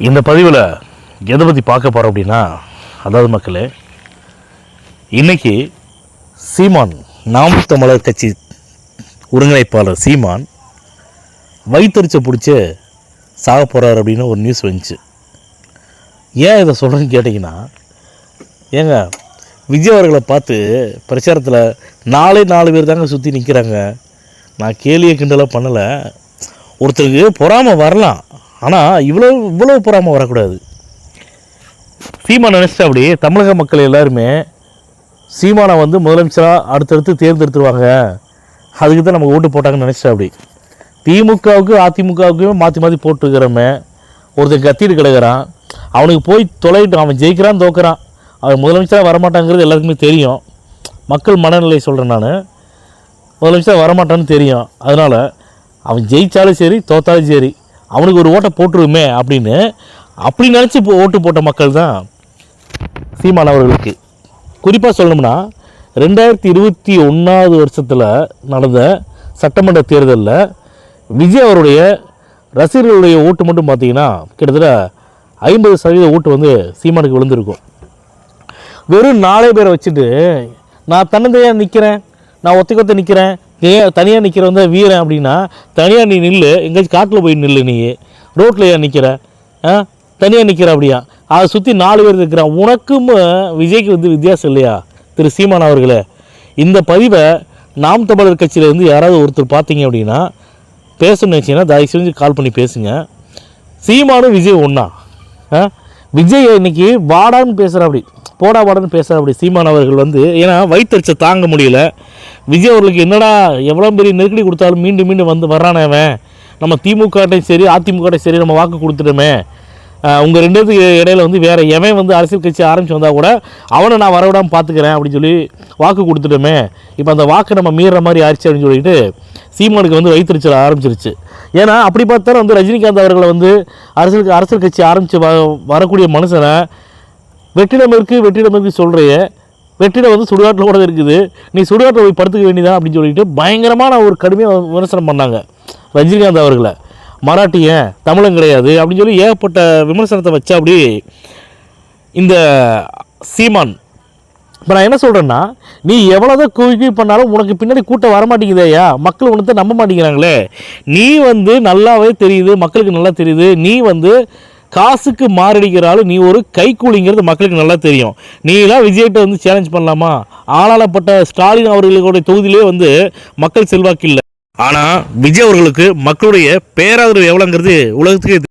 இந்த பதிவில் எதை பற்றி பார்க்க போகிறோம் அப்படின்னா, அதாவது மக்களே, இன்றைக்கி சீமான், நாம் தமிழர் கட்சி ஒருங்கிணைப்பாளர் சீமான் வயிற்றுச்ச பிடிச்சி சாக போகிறார் அப்படின்னு ஒரு நியூஸ் வந்துச்சு. ஏன் இதை சொல்கிறேன்னு கேட்டிங்கன்னா, ஏங்க விஜய் அவர்களை பார்த்து பிரச்சாரத்தில் 4 பேர் தாங்க சுற்றி நிற்கிறாங்க. நான் கேலியை கிண்டலாக பண்ணலை. ஒருத்தருக்கு பொறாமை வரலாம், ஆனால் இவ்வளோ பொறாமல் வரக்கூடாது. சீமான் நினச்சிட்டா அப்படி தமிழக மக்கள் எல்லாருமே சீமானை முதலமைச்சராக அடுத்தடுத்து தேர்ந்தெடுத்துருவாங்க, அதுக்கு தான் நமக்கு ஓட்டு போட்டாங்கன்னு நினச்சிட்டா அப்படி. திமுகவுக்கு அதிமுகவுக்குமே மாற்றி போட்டுருக்கிறோமே. ஒருத்தர் கத்திட்டு கிடக்கிறான், அவனுக்கு போய் தொலைட்டு, அவன் ஜெயிக்கிறான் தோக்குறான், அவன் முதலமைச்சராக வரமாட்டாங்கிறது எல்லாருக்குமே தெரியும். மக்கள் மனநிலை சொல்கிறேன் நான், முதலமைச்சராக வரமாட்டான்னு தெரியும். அதனால் அவன் ஜெயித்தாலும் சரி தோத்தாலும் சரி அவனுக்கு ஒரு ஓட்டை போட்டுருமே அப்படின்னு அப்படி நினச்சி ஓட்டு போட்ட மக்கள் தான் சீமான் அவர்களுக்கு. குறிப்பாக சொல்லணும்னா 2021 வருஷத்தில் நடந்த சட்டமன்ற தேர்தலில் விஜய் அவருடைய ரசிகர்களுடைய ஓட்டு மட்டும் பார்த்திங்கன்னா கிட்டத்தட்ட 50% ஓட்டு சீமானுக்கு விழுந்திருக்கும். வெறும் 4 பேரை வச்சுட்டு நான் தன்னந்தையாக நிற்கிறேன், நான் ஒத்த நிற்கிறேன், தனியாக நிற்கிறவன் வீரன் அப்படின்னா, தனியாக நீ நில்லு, எங்கேயாச்சும் காட்டில் போய் நில்லு, நீ ரோட்டில் ஏன் நிற்கிற, தனியாக நிற்கிற அப்படியா? அதை சுற்றி 4 பேர் இருக்கிறான். உனக்கும் விஜய்க்கு வித்தியாசம் இல்லையா திரு சீமான் அவர்களே? இந்த பதிவை நாம் தமிழர் கட்சியில் யாராவது ஒருத்தர் பார்த்தீங்க அப்படின்னா, பேசணும்னு நினச்சிங்கன்னா தயவு செஞ்சு கால் பண்ணி பேசுங்க. சீமானும் விஜய் ஒன்றா? விஜய் இன்னைக்கு வாடான்னு பேசுகிற அப்படி, போடா வாடான்னு பேசுகிற அப்படி சீமான் அவர்கள் ஏன்னா வயிற்றுச்ச தாங்க முடியல. விஜய் அவர்களுக்கு என்னடா எவ்வளோ பெரிய நெருக்கடி கொடுத்தாலும் மீண்டும் வர்றானவன், நம்ம திமுகட்டையும் சரி அதிமுகட்டையும் சரி நம்ம வாக்கு கொடுத்துட்டோமே, உங்கள் 2 பேருக்கு இடையில வேறு எவன் அரசியல் கட்சி ஆரம்பித்து வந்தால் கூட அவனை நான் வரவிடாமல் பார்த்துக்கிறேன் அப்படின்னு சொல்லி வாக்கு கொடுத்துட்டோமே, இப்போ அந்த வாக்கு நம்ம மீறுற மாதிரி ஆயிடுச்சு அப்படின்னு சொல்லிட்டு சீமானுக்கு வயிற்றுச்சல் ஆரம்பிச்சிருச்சு. ஏன்னா அப்படி பார்த்தா ரஜினிகாந்த் அவர்களை அரசியல் கட்சி ஆரம்பித்து வரக்கூடிய மனுஷனை வெற்றிடம் இருக்குது சொல்கிறைய, வெற்றிடம் சுடுகாட்டில் கூட இருக்குது, நீ சுடுகாட்டில் போய் படுத்துக்க வேண்டியதான் அப்படின்னு சொல்லிட்டு பயங்கரமான ஒரு கடுமையாக விமர்சனம் பண்ணாங்க ரஜினிகாந்த் அவர்களை. மராட்டியன் தமிழன் கிடையாது அப்படின்னு சொல்லி ஏகப்பட்ட விமர்சனத்தை வச்சா அப்படி இந்த சீமான். இப்போ நான் என்ன சொல்கிறேன்னா, நீ எவ்வளோதான் குறுக்கி பண்ணாலும் உனக்கு பின்னாடி கூட்டம் வரமாட்டேங்குதேயா, மக்கள் உனத்தை நம்ப மாட்டேங்கிறாங்களே. நீ நல்லாவே தெரியுது, மக்களுக்கு நல்லா தெரியுது, நீ காசுக்கு மாரடிக்கிறாலும் நீ ஒரு கைக்கூலிங்கிறது மக்களுக்கு நல்லா தெரியும். நீலாம் விஜய்கிட்ட சேலஞ்ச் பண்ணலாமா? ஆளாளப்பட்ட ஸ்டாலின் அவர்களுடைய தொகுதியிலே மக்கள் செல்வாக்கு இல்லை. ஆனால் விஜய் அவர்களுக்கு மக்களுடைய பேராதரவு எவ்வளோங்கிறது உலகத்துக்கு